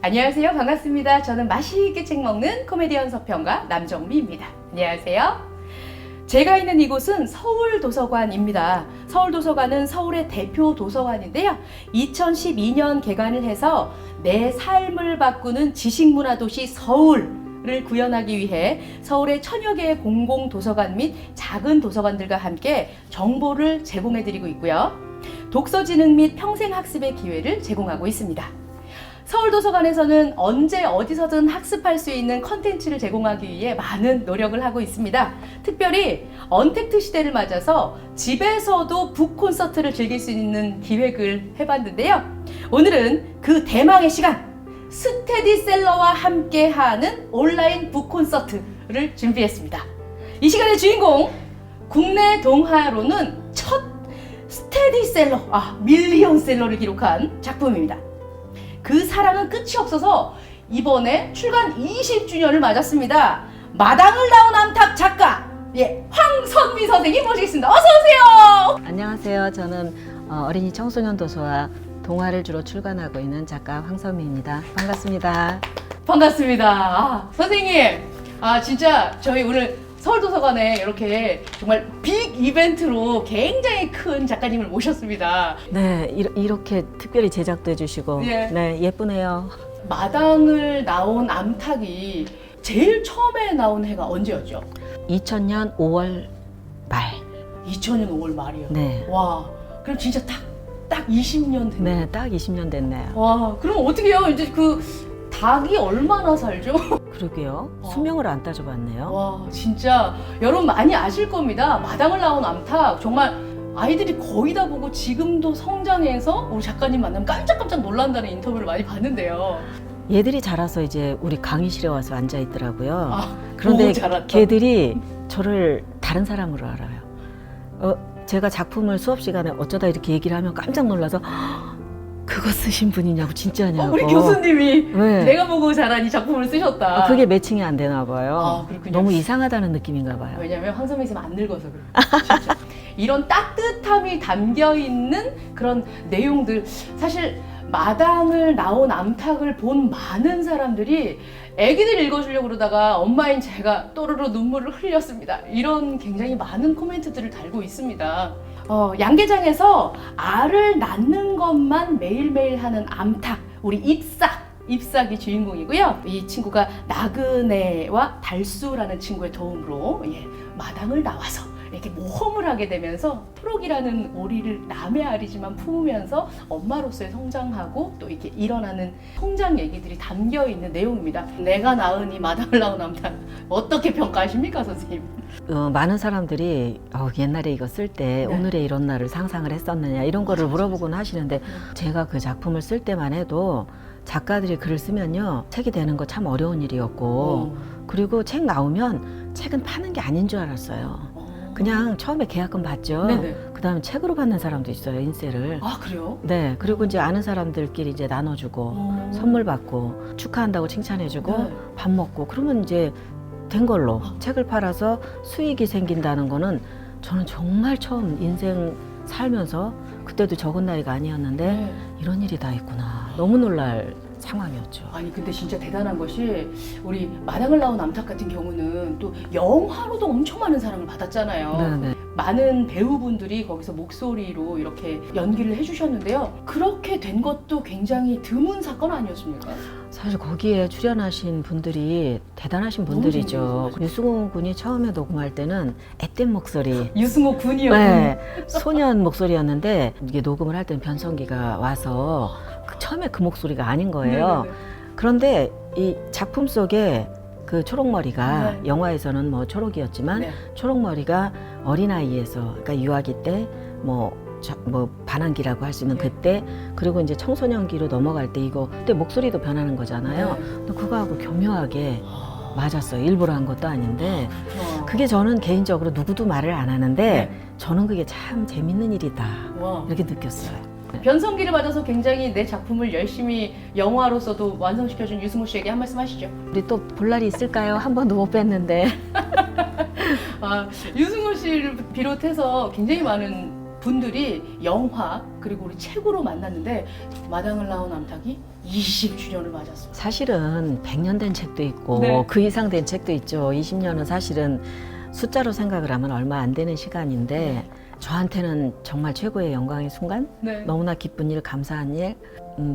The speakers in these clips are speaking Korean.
안녕하세요. 반갑습니다. 저는 맛있게 책 먹는 코미디언 서평가 남정미입니다. 안녕하세요. 제가 있는 이곳은 서울도서관입니다. 서울도서관은 서울의 대표 도서관인데요. 2012년 개관을 해서 내 삶을 바꾸는 지식문화도시 서울을 구현하기 위해 서울의 천여 개의 공공도서관 및 작은 도서관들과 함께 정보를 제공해드리고 있고요. 독서지능 및 평생학습의 기회를 제공하고 있습니다. 서울도서관에서는 언제 어디서든 학습할 수 있는 컨텐츠를 제공하기 위해 많은 노력을 하고 있습니다. 특별히 언택트 시대를 맞아서 집에서도 북 콘서트를 즐길 수 있는 기획을 해봤는데요. 오늘은 그 대망의 시간, 스테디셀러와 함께하는 온라인 북 콘서트를 준비했습니다. 이 시간의 주인공, 국내 동화로는 첫 스테디셀러, 밀리언셀러를 기록한 작품입니다. 그 사랑은 끝이 없어서 이번에 출간 20주년을 맞았습니다. 마당을 나온 암탉 작가, 황선미 선생님 모시겠습니다. 어서 오세요. 안녕하세요. 저는 어린이 청소년 도서와 동화를 주로 출간하고 있는 작가 황선미입니다. 반갑습니다. 반갑습니다. 선생님, 진짜 저희 오늘 서울도서관에 이렇게 정말 빅 이벤트로 굉장히 큰 작가님을 모셨습니다. 네, 이렇게 특별히 제작도 해주시고 네, 예쁘네요. 마당을 나온 암탉이 제일 처음에 나온 해가 언제였죠? 2000년 5월 말. 2000년 5월 말이요. 네. 와, 그럼 진짜 딱 20년 됐네요. 네, 딱 20년 됐네요. 와, 그럼 어떻게 해요? 이제 그 닭이 얼마나 살죠? 그러게요. 수명을 안 따져봤네요. 와, 진짜 여러분 많이 아실 겁니다. 마당을 나온 암탉 정말 아이들이 거의 다 보고 지금도 성장해서 우리 작가님 만나면 깜짝깜짝 놀란다는 인터뷰를 많이 봤는데요. 얘들이 자라서 이제 우리 강의실에 와서 앉아 있더라고요. 그런데 그런데 걔들이 저를 다른 사람으로 알아요. 제가 작품을 수업 시간에 어쩌다 이렇게 얘기를 하면 깜짝 놀라서 그거 쓰신 분이냐고, 진짜냐고. 우리 교수님이 네. 내가 보고 자란 이 작품을 쓰셨다. 그게 매칭이 안 되나 봐요. 그렇군요. 너무 이상하다는 느낌인가 봐요. 왜냐면 황선미 선생님 안 늙어서 그래요. 진짜. 이런 따뜻함이 담겨있는 그런 내용들, 사실 마당을 나온 암탉을 본 많은 사람들이 애기들 읽어주려고 그러다가 엄마인 제가 또르르 눈물을 흘렸습니다. 이런 굉장히 많은 코멘트들을 달고 있습니다. 양계장에서 알을 낳는 것만 매일매일 하는 암탉, 우리 잎삭이 주인공이고요. 이 친구가 나그네와 달수라는 친구의 도움으로 마당을 나와서 이렇게 모험을 하게 되면서 프록이라는 오리를 남의 알이지만 품으면서 엄마로서의 성장하고 또 이렇게 일어나는 성장 얘기들이 담겨 있는 내용입니다. 내가 낳은 이 마당을 나온 암탉, 어떻게 평가하십니까, 선생님? 많은 사람들이 옛날에 이거 쓸 때 오늘의 이런 날을 상상을 했었느냐 이런 거를 물어보곤 하시는데 제가 그 작품을 쓸 때만 해도 작가들이 글을 쓰면요, 책이 되는 거 참 어려운 일이었고 그리고 책 나오면 책은 파는 게 아닌 줄 알았어요. 그냥 처음에 계약금 받죠. 그 다음에 책으로 받는 사람도 있어요, 인쇄를. 그래요? 네, 그리고 이제 아는 사람들끼리 이제 나눠주고 선물 받고 축하한다고 칭찬해주고 밥 먹고 그러면 이제 된 걸로 책을 팔아서 수익이 생긴다는 거는 저는 정말 처음 인생 살면서, 그때도 적은 나이가 아니었는데 이런 일이 다 있구나, 너무 놀랄 상황이었죠. 아니 근데 진짜 대단한 것이 우리 마당을 나온 암탉 같은 경우는 또 영화로도 엄청 많은 사랑을 받았잖아요. 네네. 많은 배우분들이 거기서 목소리로 이렇게 연기를 해주셨는데요. 그렇게 된 것도 굉장히 드문 사건 아니었습니까? 사실 거기에 출연하신 분들이 대단하신 분들이죠. 유승호 군이 처음에 녹음할 때는 앳된 목소리, 유승호 군이요. 네, 소년 목소리였는데 이게 녹음을 할 때는 변성기가 와서 처음에 그 목소리가 아닌 거예요. 그런데 이 작품 속에 그 초록머리가 영화에서는 뭐 초록이었지만 초록머리가 어린아이에서, 그러니까 유아기 때 뭐 반항기라고 할 수 있는 그때, 그리고 이제 청소년기로 넘어갈 때 이거 그때 목소리도 변하는 거잖아요. 근데 그거하고 교묘하게 맞았어요. 일부러 한 것도 아닌데 그게 저는 개인적으로 누구도 말을 안 하는데 저는 그게 참 재밌는 일이다 이렇게 느꼈어요. 변성기를 맞아서 굉장히 내 작품을 열심히 영화로서도 완성시켜준 유승호 씨에게 한 말씀 하시죠. 우리 또 볼 날이 있을까요? 한 번도 못 뵀는데. 유승호 씨를 비롯해서 굉장히 많은 분들이 영화 그리고 우리 책으로 만났는데 마당을 나온 암탉이 20주년을 맞았습니다. 사실은 100년 된 책도 있고 네. 그 이상 된 책도 있죠. 20년은 사실은 숫자로 생각을 하면 얼마 안 되는 시간인데 네. 저한테는 정말 최고의 영광의 순간, 네. 너무나 기쁜 일, 감사한 일,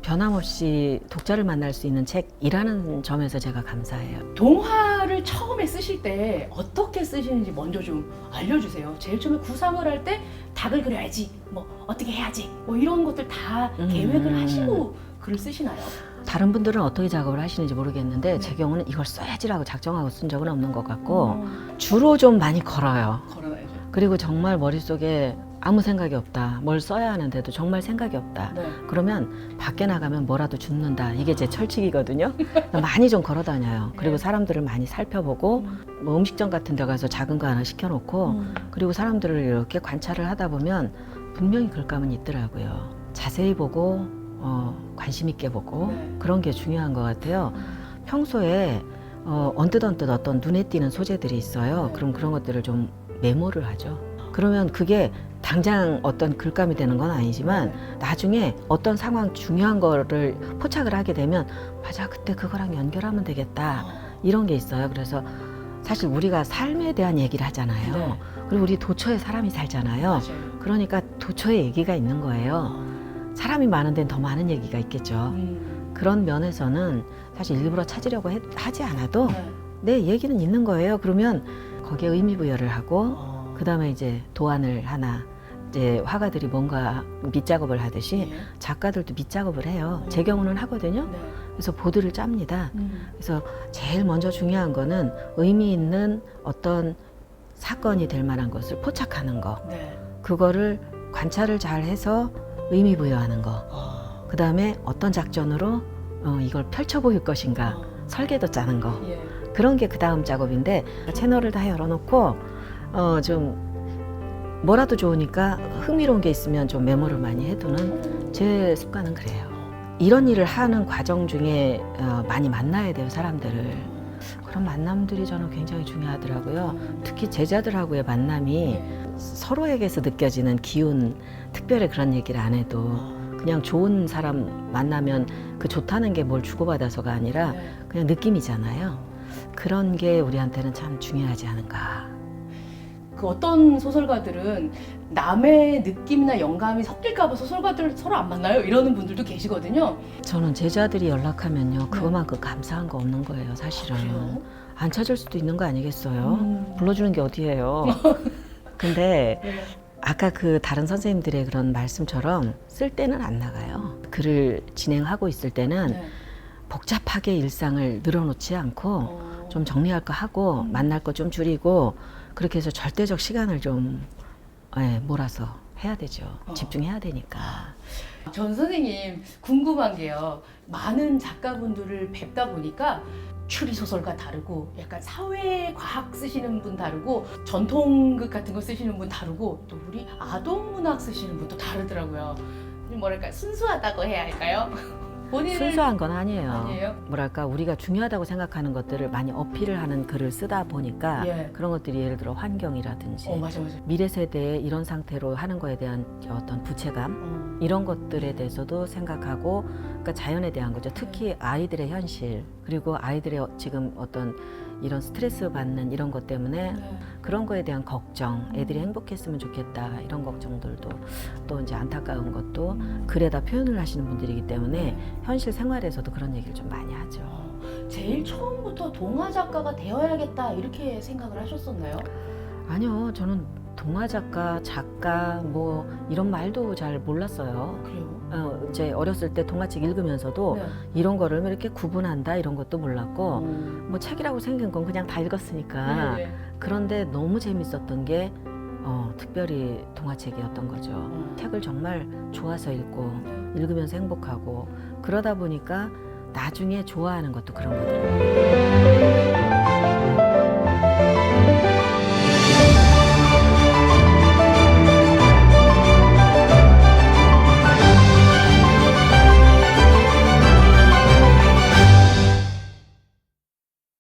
변함없이 독자를 만날 수 있는 책이라는 점에서 제가 감사해요. 동화를 처음에 쓰실 때 어떻게 쓰시는지 먼저 좀 알려주세요. 제일 처음에 구상을 할 때 닭을 그려야지, 뭐 어떻게 해야지, 뭐 이런 것들 다 계획을 하시고 글을 쓰시나요? 다른 분들은 어떻게 작업을 하시는지 모르겠는데 네. 제 경우는 이걸 써야지라고 작정하고 쓴 적은 없는 것 같고 주로 좀 많이 걸어요. 걸어놔야죠. 그리고 정말 머릿속에 아무 생각이 없다. 뭘 써야 하는데도 정말 생각이 없다. 네. 그러면 밖에 나가면 뭐라도 죽는다. 이게 제 철칙이거든요. 많이 좀 걸어 다녀요. 그리고 네. 사람들을 많이 살펴보고 뭐 음식점 같은 데 가서 작은 거 하나 시켜놓고 그리고 사람들을 이렇게 관찰을 하다 보면 분명히 글감은 있더라고요. 자세히 보고 관심 있게 보고 네. 그런 게 중요한 것 같아요. 평소에 언뜻 어떤 눈에 띄는 소재들이 있어요. 네. 그럼 그런 것들을 좀 메모를 하죠. 그러면 그게 당장 어떤 글감이 되는 건 아니지만 나중에 어떤 상황 중요한 거를 포착을 하게 되면 맞아, 그때 그거랑 연결하면 되겠다. 이런 게 있어요. 그래서 사실 우리가 삶에 대한 얘기를 하잖아요. 네. 그리고 우리 도처에 사람이 살잖아요. 맞아요. 그러니까 도처에 얘기가 있는 거예요. 사람이 많은 데는 더 많은 얘기가 있겠죠. 그런 면에서는 사실 일부러 찾으려고 하지 않아도 네. 내 얘기는 있는 거예요. 그러면 거기에 의미 부여를 하고 그 다음에 이제 도안을 하나, 이제 화가들이 뭔가 밑작업을 하듯이 예. 작가들도 밑작업을 해요. 제 경우는 하거든요. 네. 그래서 보드를 짭니다. 그래서 제일 먼저 중요한 거는 의미 있는 어떤 사건이 될 만한 것을 포착하는 거. 네. 그거를 관찰을 잘 해서 의미 부여하는 거. 그 다음에 어떤 작전으로 이걸 펼쳐 보일 것인가. 설계도 짜는 거. 예. 그런 게 그 다음 작업인데 채널을 다 열어놓고 좀 뭐라도 좋으니까 흥미로운 게 있으면 좀 메모를 많이 해두는 제 습관은 그래요. 이런 일을 하는 과정 중에 많이 만나야 돼요, 사람들을. 그런 만남들이 저는 굉장히 중요하더라고요. 특히 제자들하고의 만남이 서로에게서 느껴지는 기운, 특별히 그런 얘기를 안 해도 그냥 좋은 사람 만나면 그 좋다는 게 뭘 주고받아서가 아니라 그냥 느낌이잖아요. 그런 게 우리한테는 참 중요하지 않은가. 그 어떤 소설가들은 남의 느낌이나 영감이 섞일까봐 소설가들 서로 안 만나요? 이러는 분들도 계시거든요. 저는 제자들이 연락하면요, 그거만큼 감사한 거 없는 거예요, 사실은. 그래요? 안 찾을 수도 있는 거 아니겠어요? 불러주는 게 어디예요? 근데 네. 아까 그 다른 선생님들의 그런 말씀처럼 쓸 때는 안 나가요. 글을 진행하고 있을 때는 네. 복잡하게 일상을 늘어놓지 않고 좀 정리할 거 하고 만날 거 좀 줄이고 그렇게 해서 절대적 시간을 좀 몰아서 해야 되죠. 집중해야 되니까. 전 선생님 궁금한 게요. 많은 작가분들을 뵙다 보니까 추리소설과 다르고 약간 사회과학 쓰시는 분 다르고 전통극 같은 거 쓰시는 분 다르고 또 우리 아동문학 쓰시는 분도 다르더라고요. 뭐랄까 순수하다고 해야 할까요? 본인을 순수한 건 아니에요. 아니에요? 뭐랄까 우리가 중요하다고 생각하는 것들을 많이 어필을 하는 글을 쓰다 보니까 예. 그런 것들이 예를 들어 환경이라든지 맞아. 미래 세대에 이런 상태로 하는 거에 대한 어떤 부채감 이런 것들에 대해서도 생각하고 그러니까 자연에 대한 거죠. 특히 아이들의 현실 그리고 아이들의 지금 어떤 이런 스트레스 받는 이런 것 때문에 네. 그런 거에 대한 걱정, 애들이 행복했으면 좋겠다 이런 걱정들도 또 이제 안타까운 것도 글에다 표현을 하시는 분들이기 때문에 현실 생활에서도 그런 얘기를 좀 많이 하죠. 제일 처음부터 동화 작가가 되어야겠다 이렇게 생각을 하셨었나요? 아니요, 저는 동화 작가 뭐 이런 말도 잘 몰랐어요. 그래요? 이제 어렸을 때 동화책 읽으면서도 네. 이런 거를 이렇게 구분한다 이런 것도 몰랐고 음. 뭐 책이라고 생긴 건 그냥 다 읽었으니까 네. 그런데 너무 재밌었던 게 특별히 동화책이었던 거죠. 책을 정말 좋아서 읽고 읽으면서 행복하고 그러다 보니까 나중에 좋아하는 것도 그런 거더라고요.